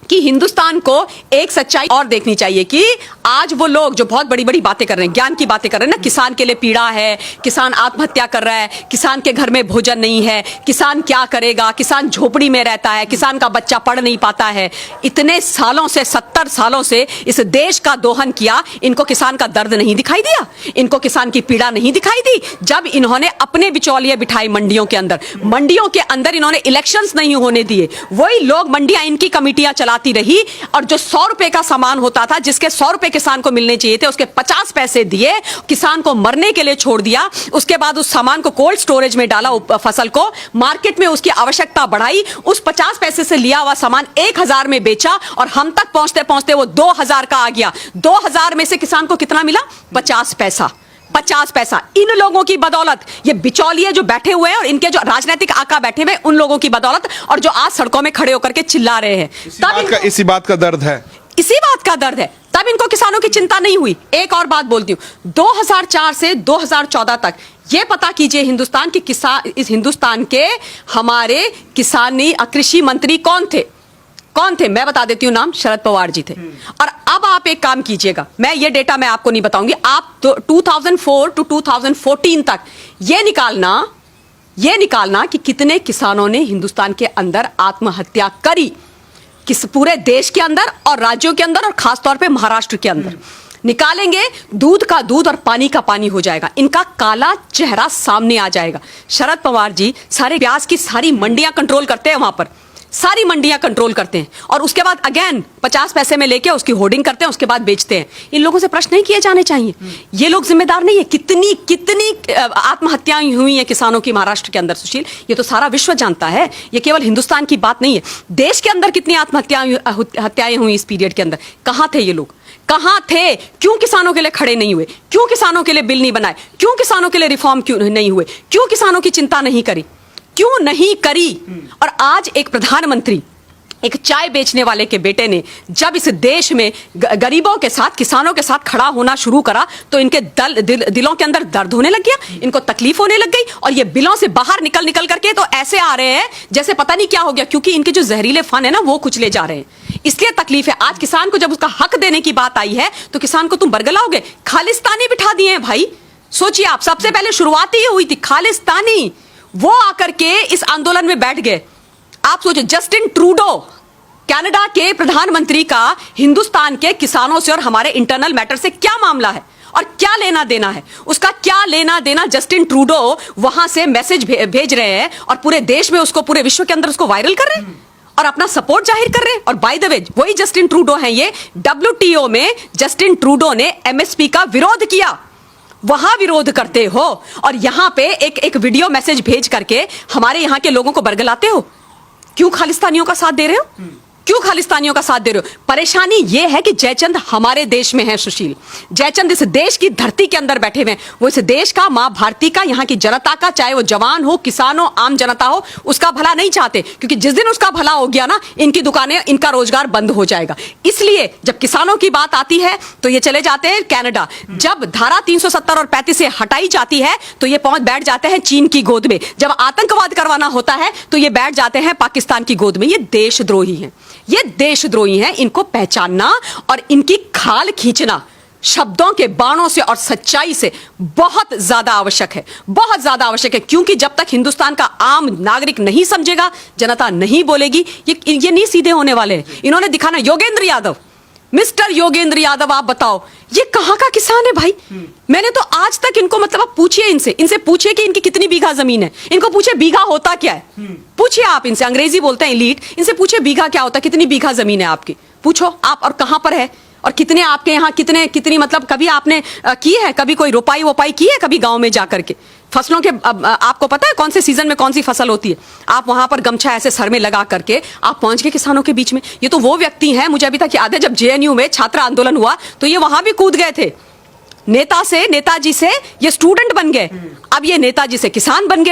कि हिंदुस्तान को एक सच्चाई और देखनी चाहिए कि आज वो लोग जो बहुत बड़ी बड़ी बातें कर रहे हैं, ज्ञान की बातें कर रहे हैं ना, किसान के लिए पीड़ा है, किसान आत्महत्या कर रहा है, किसान के घर में भोजन नहीं है, किसान क्या करेगा, किसान झोपड़ी में रहता है, किसान का बच्चा पढ़ नहीं पाता है। इतने सालों से, 70 सालों से इस देश का दोहन किया, इनको किसान का दर्द नहीं दिखाई दिया, इनको किसान की पीड़ा नहीं दिखाई दी। जब इन्होंने अपने बिचौलिए बिठाए मंडियों के अंदर इन्होंने इलेक्शंस नहीं होने दिए, वही लोग मंडियां इनकी कमिटियां चलाती रही और जो 100 रुपए का सामान होता था, जिसके 100 रुपए किसान को मिलने चाहिए थे, उसके 50 पैसे दिए, किसान को मरने के लिए छोड़ दिया। उसके बाद उस सामान को कोल्ड स्टोरेज में डाला, फसल को मार्केट में उसकी आवश्यकता बढ़ाई, उस 50 पैसे से लिया हुआ सामान 1000 में बेचा और हम तक पहुंचते पहुंचते वो 2000 का आ गया। 2000 में से किसान को कितना मिला? 50 पैसा। 50 पैसा। इन लोगों की बदौलत, ये बिचौलिए जो बैठे हुए हैं और इनके जो राजनीतिक आका बैठे हुए, उन लोगों की बदौलत, और जो आज सड़कों में खड़े होकर के चिल्ला रहे हैं, इसी बात का दर्द है, इसी बात का दर्द है। तब इनको किसानों की चिंता नहीं हुई। एक और बात बोलती हूं, 2004 से 2014 तक ये पता कीजिए हिंदुस्तान के इस हिंदुस्तान के हमारे किसानी कृषि मंत्री कौन थे? मैं बता देती हूं नाम, शरद पवार जी थे। और अब आप एक काम कीजिएगा, मैं ये डेटा मैं आपको नहीं बताऊंगी, आप तो 2004 टू 2014 तक ये निकालना कि कितने किसानों ने हिंदुस्तान के अंदर आत्महत्या करी, किस पूरे देश के अंदर और राज्यों के अंदर और खासतौर पे महाराष्ट्र के अंदर। निकालेंगे, दूध का दूध और पानी का पानी हो जाएगा, इनका काला चेहरा सामने आ जाएगा। शरद पवार जी सारे प्याज की सारी मंडियां कंट्रोल करते हैं, वहां पर सारी मंडियां कंट्रोल करते हैं और उसके बाद अगेन 50 पैसे में लेके उसकी होर्डिंग करते हैं, उसके बाद बेचते हैं। इन लोगों से प्रश्न नहीं किए जाने चाहिए? ये लोग जिम्मेदार नहीं है? कितनी आत्महत्याएं हुई हैं किसानों की महाराष्ट्र के अंदर, सुशील, ये तो सारा विश्व जानता है, ये केवल हिंदुस्तान की बात नहीं है। देश के अंदर कितनी आत्महत्याएं हुई इस पीरियड के अंदर? कहां थे ये लोग? कहां थे? क्यों किसानों के लिए खड़े नहीं हुए? क्यों किसानों के लिए बिल नहीं बनाए? क्यों किसानों के लिए रिफॉर्म क्यों नहीं हुए? क्यों किसानों की चिंता नहीं करी? क्यों नहीं करी? और आज एक प्रधानमंत्री, एक चाय बेचने वाले के बेटे ने जब इस देश में गरीबों के साथ, किसानों के साथ खड़ा होना शुरू करा, तो इनके दिलों के अंदर दर्द होने लग गया, इनको तकलीफ होने लग गई, और ये बिलों से बाहर निकल करके तो ऐसे आ रहे हैं जैसे पता नहीं क्या हो गया, क्योंकि इनके जो जहरीले फन है ना, वो कुचले जा रहे हैं। इसलिए तकलीफ है। आज किसान को जब उसका हक देने की बात आई है, तो किसान को तुम बरगलाओगे? खालिस्तानी बिठा दिए हैं भाई। सोचिए आप, सबसे पहले शुरुआत ही हुई थी खालिस्तानी, वो आकर के इस आंदोलन में बैठ गए। आप सोचो, जस्टिन ट्रूडो, कनाडा के प्रधानमंत्री का हिंदुस्तान के किसानों से और हमारे इंटरनल मैटर से क्या मामला है और क्या लेना देना है? उसका क्या लेना देना? जस्टिन ट्रूडो वहां से मैसेज भेज रहे हैं और पूरे देश में उसको, पूरे विश्व के अंदर उसको वायरल कर रहे हैं और अपना सपोर्ट जाहिर कर रहे हैं। और बाय द वे, वही जस्टिन ट्रूडो हैं ये, WTO में जस्टिन ट्रूडो ने MSP का विरोध किया, वहां विरोध करते हो और यहां पे एक वीडियो मैसेज भेज करके हमारे यहां के लोगों को बरगलाते हो। क्यों खालिस्तानियों का साथ दे रहे हो? क्यों खालिस्तानियों का साथ दे रहे हो? परेशानी यह है कि जयचंद हमारे देश में है, सुशील। जयचंद इस देश की धरती के अंदर बैठे हुए हैं। वो इस देश का, मां भारती का, यहाँ की जनता का, चाहे वो जवान हो, किसान हो, आम जनता हो, उसका भला नहीं चाहते, क्योंकि जिस दिन उसका भला हो गया ना, इनकी दुकानें, इनका रोजगार बंद हो जाएगा। इसलिए जब किसानों की बात आती है तो ये चले जाते हैं कनाडा। जब धारा 370 और 35 से हटाई जाती है तो ये बैठ जाते हैं चीन की गोद में। जब आतंकवाद करवाना होता है तो ये बैठ जाते हैं पाकिस्तान की गोद में। ये देशद्रोही हैं, ये देशद्रोही हैं। इनको पहचानना और इनकी खाल खींचना शब्दों के बाणों से और सच्चाई से बहुत ज्यादा आवश्यक है, बहुत ज्यादा आवश्यक है। क्योंकि जब तक हिंदुस्तान का आम नागरिक नहीं समझेगा, जनता नहीं बोलेगी, ये नहीं सीधे होने वाले हैं। इन्होंने दिखाना, योगेंद्र यादव, मिस्टर योगेंद्र यादव, आप बताओ ये कहां का किसान है भाई? मैंने तो आज तक इनको, मतलब आप पूछिए इनसे पूछिए कि इनकी कितनी बीघा जमीन है, इनको पूछिए बीघा होता क्या है, पूछिए आप इनसे, अंग्रेजी बोलते हैं एलीट, इनसे पूछिए बीघा क्या होता है, कितनी बीघा जमीन है आपकी, पूछो आप, और कहां पर है, और कितने आपके यहाँ, कितनी मतलब कभी आपने की है, कभी कोई रोपाई वोपाई की है कभी गांव में जाकर के? फसलों के, आपको पता है कौन से सीजन में कौन सी फसल होती है? आप वहां पर गमछा ऐसे सर में लगा करके आप पहुंच गए किसानों के बीच में। ये तो वो व्यक्ति हैं, मुझे अभी तक याद है जब JNU में छात्र आंदोलन हुआ तो ये वहां भी कूद गए थे। नेताजी से ये स्टूडेंट बन गए, अब ये नेताजी से किसान बन गए।